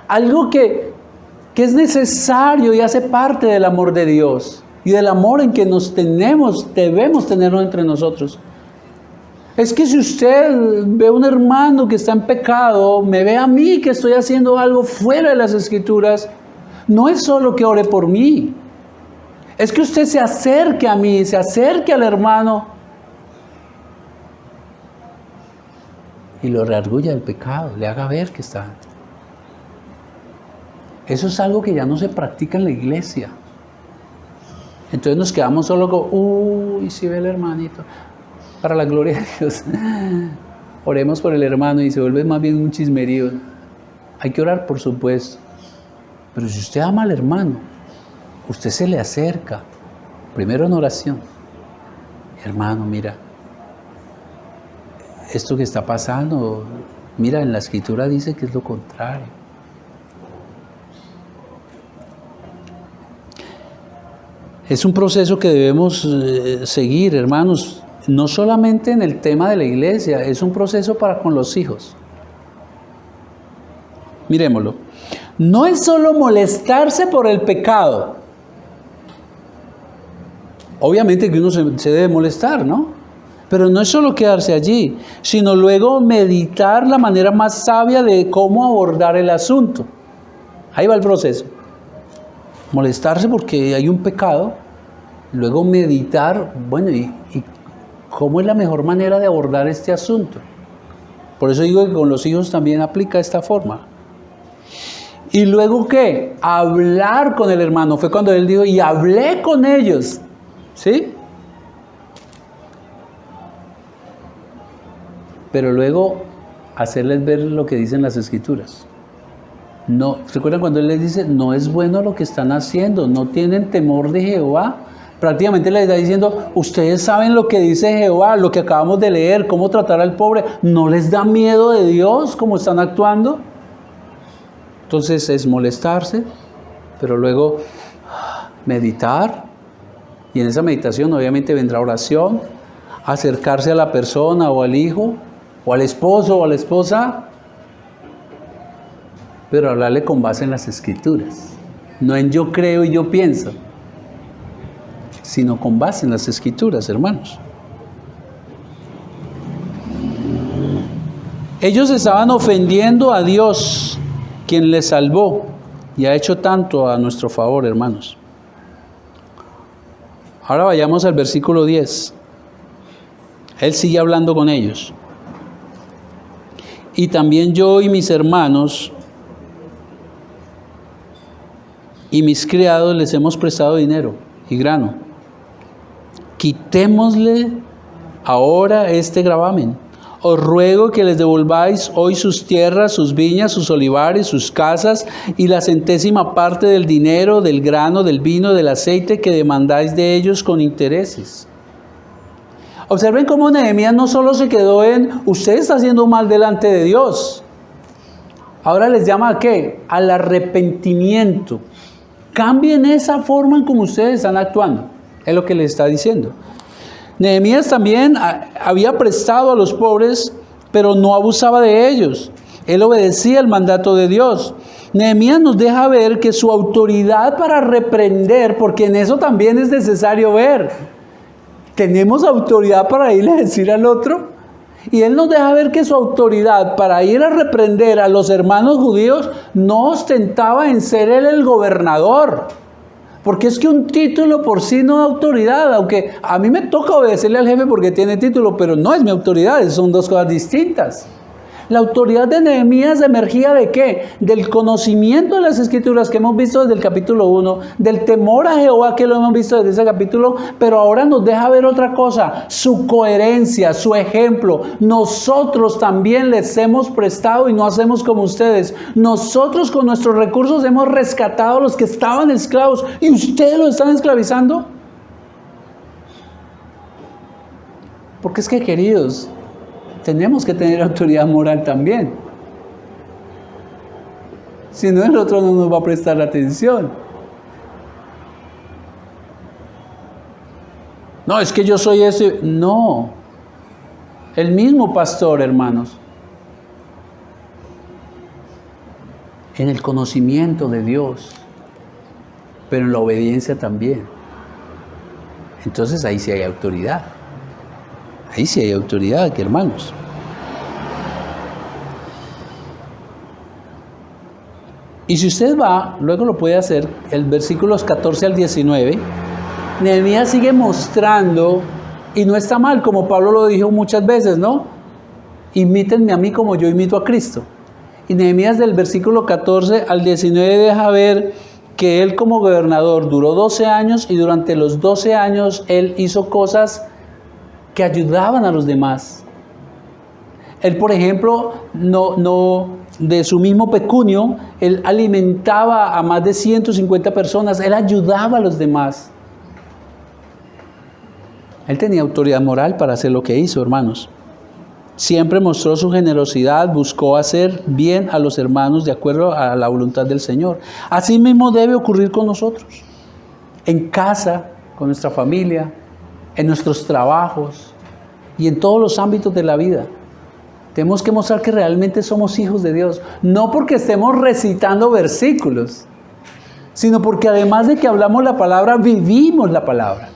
Algo que es necesario y hace parte del amor de Dios. Y del amor en que debemos tenerlo entre nosotros. Es que si usted ve a un hermano que está en pecado, me ve a mí que estoy haciendo algo fuera de las Escrituras, no es solo que ore por mí. Es que usted se acerque a mí, se acerque al hermano y lo reargulla del pecado, le haga ver que está. Eso es algo que ya no se practica en la iglesia. Entonces nos quedamos solo con, uy, si ve el hermanito. Para la gloria de Dios, oremos por el hermano y se vuelve más bien un chismerío. Hay que orar, por supuesto. Pero si usted ama al hermano, usted se le acerca, primero en oración. Hermano, mira, esto que está pasando, mira, en la Escritura dice que es lo contrario. Es un proceso que debemos seguir, hermanos, no solamente en el tema de la iglesia, es un proceso para con los hijos. Miremoslo. No es solo molestarse por el pecado. Obviamente que uno se debe molestar, ¿no? Pero no es solo quedarse allí, sino luego meditar la manera más sabia de cómo abordar el asunto. Ahí va el proceso. Molestarse porque hay un pecado, luego meditar, bueno, y ¿cómo es la mejor manera de abordar este asunto? Por eso digo que con los hijos también aplica esta forma. Y luego, ¿qué? Hablar con el hermano. Fue cuando él dijo, y hablé con ellos. ¿Sí? Pero luego, hacerles ver lo que dicen las Escrituras. No, ¿recuerdan cuando él les dice, no es bueno lo que están haciendo, no tienen temor de Jehová? Prácticamente les está diciendo, ustedes saben lo que dice Jehová, lo que acabamos de leer, cómo tratar al pobre, ¿no les da miedo de Dios cómo están actuando? Entonces es molestarse, pero luego meditar, y en esa meditación obviamente vendrá oración, acercarse a la persona o al hijo, o al esposo o a la esposa, pero hablarle con base en las Escrituras, no en yo creo y yo pienso, sino con base en las Escrituras, hermanos. Ellos estaban ofendiendo a Dios, quien les salvó y ha hecho tanto a nuestro favor, hermanos. Ahora vayamos al versículo 10. Él sigue hablando con ellos. Y también yo y mis hermanos y mis criados les hemos prestado dinero y grano. Quitémosle ahora este gravamen. Os ruego que les devolváis hoy sus tierras, sus viñas, sus olivares, sus casas y la centésima parte del dinero, del grano, del vino, del aceite que demandáis de ellos con intereses. Observen cómo Nehemías no solo se quedó en, usted está haciendo mal delante de Dios. Ahora les llama ¿a qué? Al arrepentimiento. Cambien esa forma en como ustedes están actuando. Es lo que les está diciendo. Nehemías también había prestado a los pobres, pero no abusaba de ellos. Él obedecía el mandato de Dios. Nehemías nos deja ver que su autoridad para reprender, porque en eso también es necesario ver, tenemos autoridad para irle a decir al otro. Y él nos deja ver que su autoridad para ir a reprender a los hermanos judíos no ostentaba en ser él el gobernador. Porque es que un título por sí no da autoridad, aunque a mí me toca obedecerle al jefe porque tiene título, pero no es mi autoridad, son dos cosas distintas. La autoridad de Nehemías emergía ¿de qué? Del conocimiento de las Escrituras que hemos visto desde el capítulo 1, del temor a Jehová que lo hemos visto desde ese capítulo, pero ahora nos deja ver otra cosa, su coherencia, su ejemplo. Nosotros también les hemos prestado y no hacemos como ustedes. Nosotros con nuestros recursos hemos rescatado a los que estaban esclavos y ustedes los están esclavizando. Porque es que, queridos, tenemos que tener autoridad moral también. Si no, el otro no nos va a prestar atención. No, es que yo soy ese. No. El mismo pastor, hermanos. En el conocimiento de Dios, pero en la obediencia también. Entonces ahí sí hay autoridad. Ahí sí hay autoridad, hermanos. Y si usted va, luego lo puede hacer, el versículos 14 al 19, Nehemías sigue mostrando, y no está mal, como Pablo lo dijo muchas veces, ¿no? Imítenme a mí como yo imito a Cristo. Y Nehemías del versículo 14 al 19 deja ver que él como gobernador duró 12 años y durante los 12 años él hizo cosas que ayudaban a los demás. Él, por ejemplo, de su mismo pecunio, él alimentaba a más de 150 personas, él ayudaba a los demás. Él tenía autoridad moral para hacer lo que hizo, hermanos. Siempre mostró su generosidad, buscó hacer bien a los hermanos de acuerdo a la voluntad del Señor. Así mismo debe ocurrir con nosotros, en casa, con nuestra familia, en nuestros trabajos y en todos los ámbitos de la vida. Tenemos que mostrar que realmente somos hijos de Dios, no porque estemos recitando versículos, sino porque además de que hablamos la palabra, vivimos la palabra.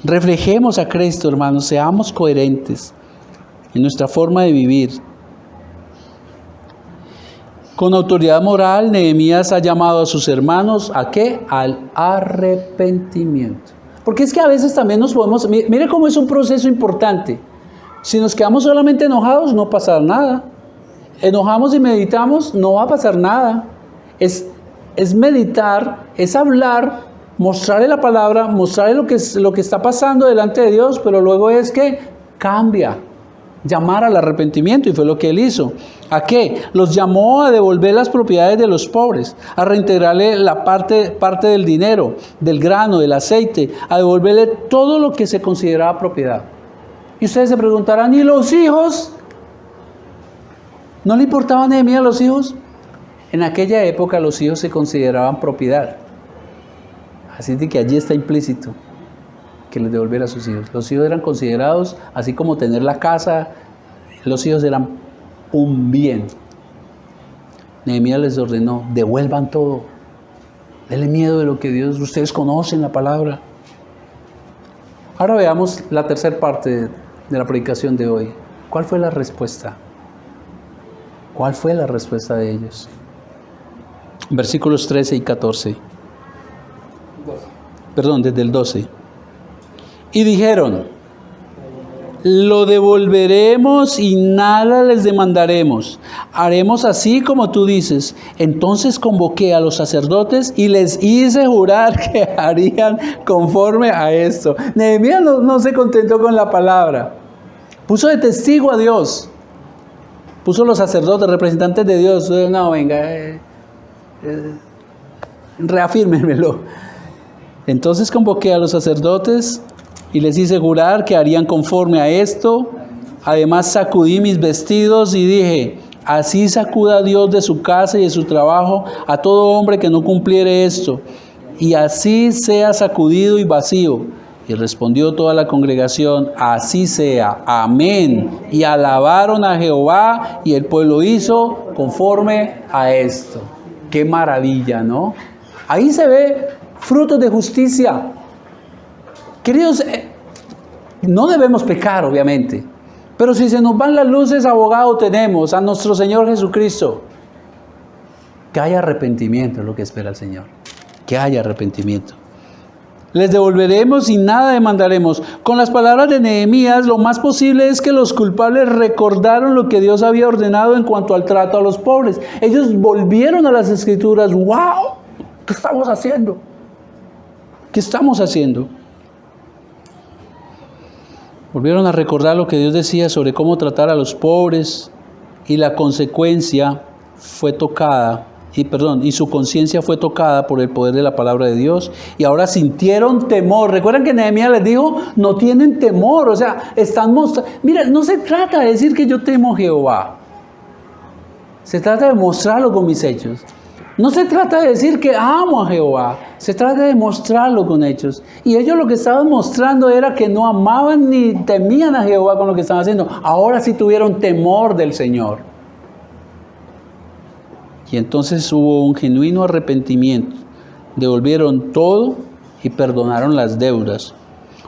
Reflejemos a Cristo, hermanos, seamos coherentes en nuestra forma de vivir. Con autoridad moral, Nehemías ha llamado a sus hermanos, ¿a qué? Al arrepentimiento. Porque es que a veces también nos podemos... Mire cómo es un proceso importante. Si nos quedamos solamente enojados, no pasa nada. Enojamos y meditamos, no va a pasar nada. Es meditar, es hablar, mostrarle la palabra, mostrarle lo que está pasando delante de Dios, pero luego es que cambia. Llamar al arrepentimiento, y fue lo que él hizo. ¿A qué? Los llamó a devolver las propiedades de los pobres, a reintegrarle la parte del dinero, del grano, del aceite, a devolverle todo lo que se consideraba propiedad. Y ustedes se preguntarán, ¿y los hijos? ¿No le importaba a Nehemías los hijos? En aquella época los hijos se consideraban propiedad. Así de que allí está implícito que les devolviera a sus hijos. Los hijos eran considerados, así como tener la casa, los hijos eran un bien. Nehemías les ordenó, devuelvan todo. Denle miedo de lo que Dios, ustedes conocen la palabra. Ahora veamos la tercera parte de la predicación de hoy. ¿Cuál fue la respuesta? ¿Cuál fue la respuesta de ellos? Versículos 13 y 14. Perdón, desde el 12. Y dijeron: lo devolveremos y nada les demandaremos. Haremos así como tú dices. Entonces convoqué a los sacerdotes y les hice jurar que harían conforme a esto. Nehemías no se contentó con la palabra. Puso de testigo a Dios. Puso los sacerdotes, representantes de Dios. No, venga, reafírmenmelo. Entonces convoqué a los sacerdotes y les hice jurar que harían conforme a esto. Además sacudí mis vestidos y dije: así sacuda Dios de su casa y de su trabajo a todo hombre que no cumpliere esto, y así sea sacudido y vacío. Y respondió toda la congregación: así sea, amén. Y alabaron a Jehová, y el pueblo hizo conforme a esto. Qué maravilla, ¿no? Ahí se ve frutos de justicia. Queridos, no debemos pecar, obviamente, pero si se nos van las luces, abogado tenemos, a nuestro Señor Jesucristo. Que haya arrepentimiento, es lo que espera el Señor. Que haya arrepentimiento. Les devolveremos y nada demandaremos. Con las palabras de Nehemías, lo más posible es que los culpables recordaron lo que Dios había ordenado en cuanto al trato a los pobres. Ellos volvieron a las Escrituras. ¡Wow! ¿Qué estamos haciendo? ¿Qué estamos haciendo? Volvieron a recordar lo que Dios decía sobre cómo tratar a los pobres, y la consecuencia fue tocada, y su conciencia fue tocada por el poder de la palabra de Dios, y ahora sintieron temor. Recuerdan que Nehemías les dijo: no tienen temor, o sea, están mostrando. Mira, no se trata de decir que yo temo a Jehová, se trata de mostrarlo con mis hechos. No se trata de decir que amo a Jehová, se trata de mostrarlo con hechos. Y ellos lo que estaban mostrando era que no amaban ni temían a Jehová con lo que estaban haciendo. Ahora sí tuvieron temor del Señor. Y entonces hubo un genuino arrepentimiento. Devolvieron todo y perdonaron las deudas.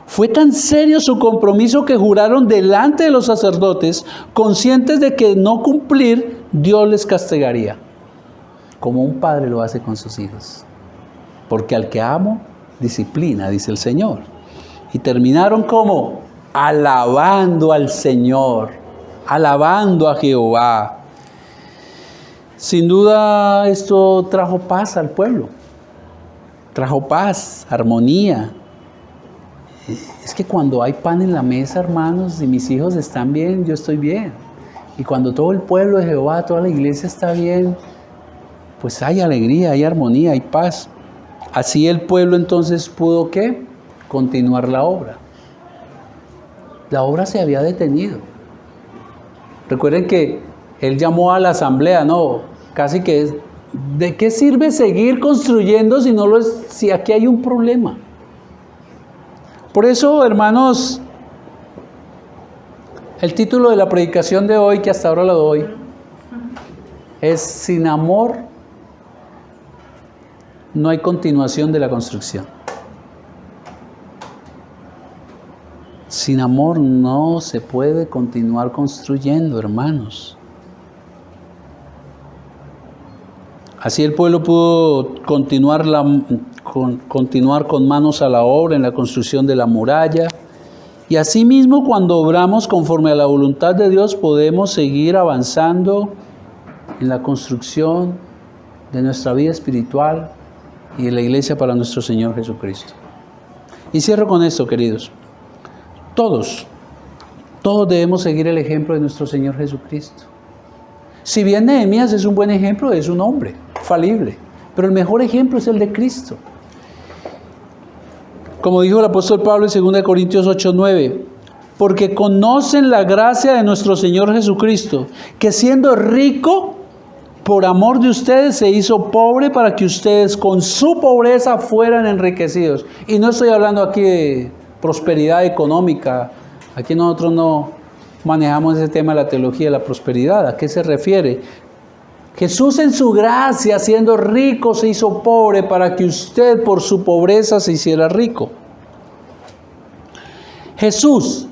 Fue tan serio su compromiso que juraron delante de los sacerdotes, conscientes de que no cumplir, Dios les castigaría. Como un padre lo hace con sus hijos. Porque al que amo, disciplina, dice el Señor. Y terminaron como alabando al Señor, alabando a Jehová. Sin duda esto trajo paz al pueblo. Trajo paz, armonía. Es que cuando hay pan en la mesa, hermanos, y mis hijos están bien, yo estoy bien. Y cuando todo el pueblo de Jehová, toda la iglesia está bien, pues hay alegría, hay armonía, hay paz. Así el pueblo entonces pudo, ¿qué? Continuar la obra. La obra se había detenido. Recuerden que él llamó a la asamblea, no, casi que ¿de qué sirve seguir construyendo si aquí hay un problema? Por eso, hermanos, el título de la predicación de hoy, que hasta ahora lo doy, es: sin amor no hay continuación de la construcción. Sin amor no se puede continuar construyendo, hermanos. Así el pueblo pudo continuar con manos a la obra en la construcción de la muralla. Y asimismo, cuando obramos conforme a la voluntad de Dios, podemos seguir avanzando en la construcción de nuestra vida espiritual y de la iglesia para nuestro Señor Jesucristo. Y cierro con esto, queridos. Todos debemos seguir el ejemplo de nuestro Señor Jesucristo. Si bien Nehemías es un buen ejemplo, es un hombre falible, pero el mejor ejemplo es el de Cristo. Como dijo el apóstol Pablo en 2 Corintios 8:9, porque conocen la gracia de nuestro Señor Jesucristo, que siendo rico, por amor de ustedes se hizo pobre para que ustedes con su pobreza fueran enriquecidos. Y no estoy hablando aquí de prosperidad económica. Aquí nosotros no manejamos ese tema de la teología de la prosperidad. ¿A qué se refiere? Jesús en su gracia, siendo rico, se hizo pobre para que usted por su pobreza se hiciera rico. Jesús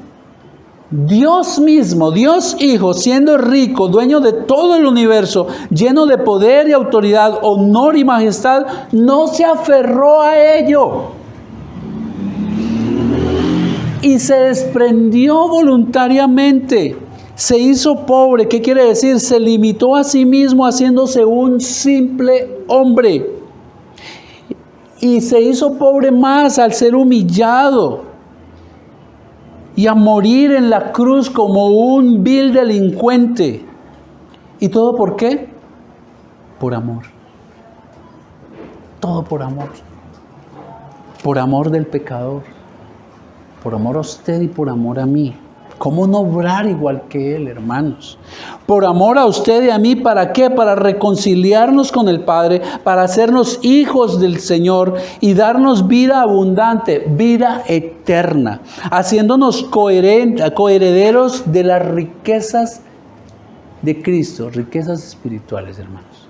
Dios mismo, Dios Hijo, siendo rico, dueño de todo el universo, lleno de poder y autoridad, honor y majestad, no se aferró a ello. Y se desprendió voluntariamente. Se hizo pobre. ¿Qué quiere decir? Se limitó a sí mismo haciéndose un simple hombre. Y se hizo pobre más al ser humillado y a morir en la cruz como un vil delincuente. ¿Y todo por qué? Por amor. Todo por amor. Por amor del pecador. Por amor a usted y por amor a mí. ¿Cómo no obrar igual que Él, hermanos? Por amor a usted y a mí, ¿para qué? Para reconciliarnos con el Padre, para hacernos hijos del Señor y darnos vida abundante, vida eterna, haciéndonos coherederos de las riquezas de Cristo, riquezas espirituales, hermanos.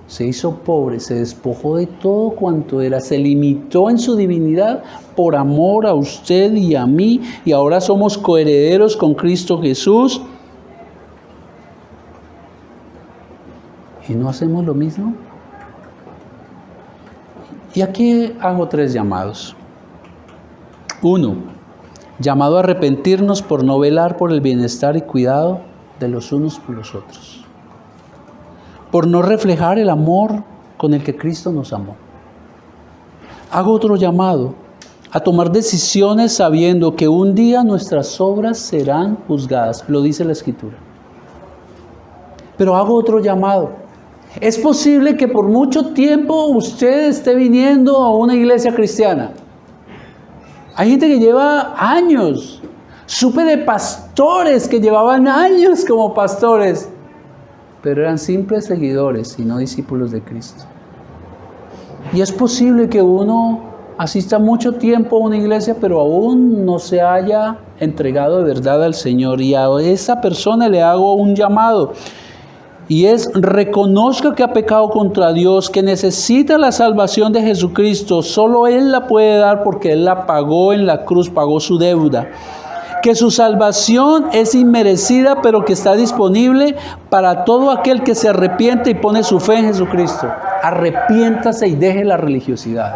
Se hizo pobre, se despojó de todo cuanto era, se limitó en su divinidad por amor a usted y a mí, y ahora somos coherederos con Cristo Jesús. ¿Y no hacemos lo mismo? Y aquí hago 3 llamados. 1, llamado a arrepentirnos por no velar por el bienestar y cuidado de los unos por los otros, por no reflejar el amor con el que Cristo nos amó. Hago otro llamado a tomar decisiones sabiendo que un día nuestras obras serán juzgadas, lo dice la Escritura. Pero hago otro llamado. Es posible que por mucho tiempo usted esté viniendo a una iglesia cristiana. Hay gente que lleva años. Supe de pastores que llevaban años como pastores, pero eran simples seguidores y no discípulos de Cristo. Y es posible que uno asista mucho tiempo a una iglesia, pero aún no se haya entregado de verdad al Señor. Y a esa persona le hago un llamado. Y es: reconozca que ha pecado contra Dios, que necesita la salvación de Jesucristo. Solo Él la puede dar porque Él la pagó en la cruz, pagó su deuda. Que su salvación es inmerecida, pero que está disponible para todo aquel que se arrepiente y pone su fe en Jesucristo. Arrepiéntase y deje la religiosidad.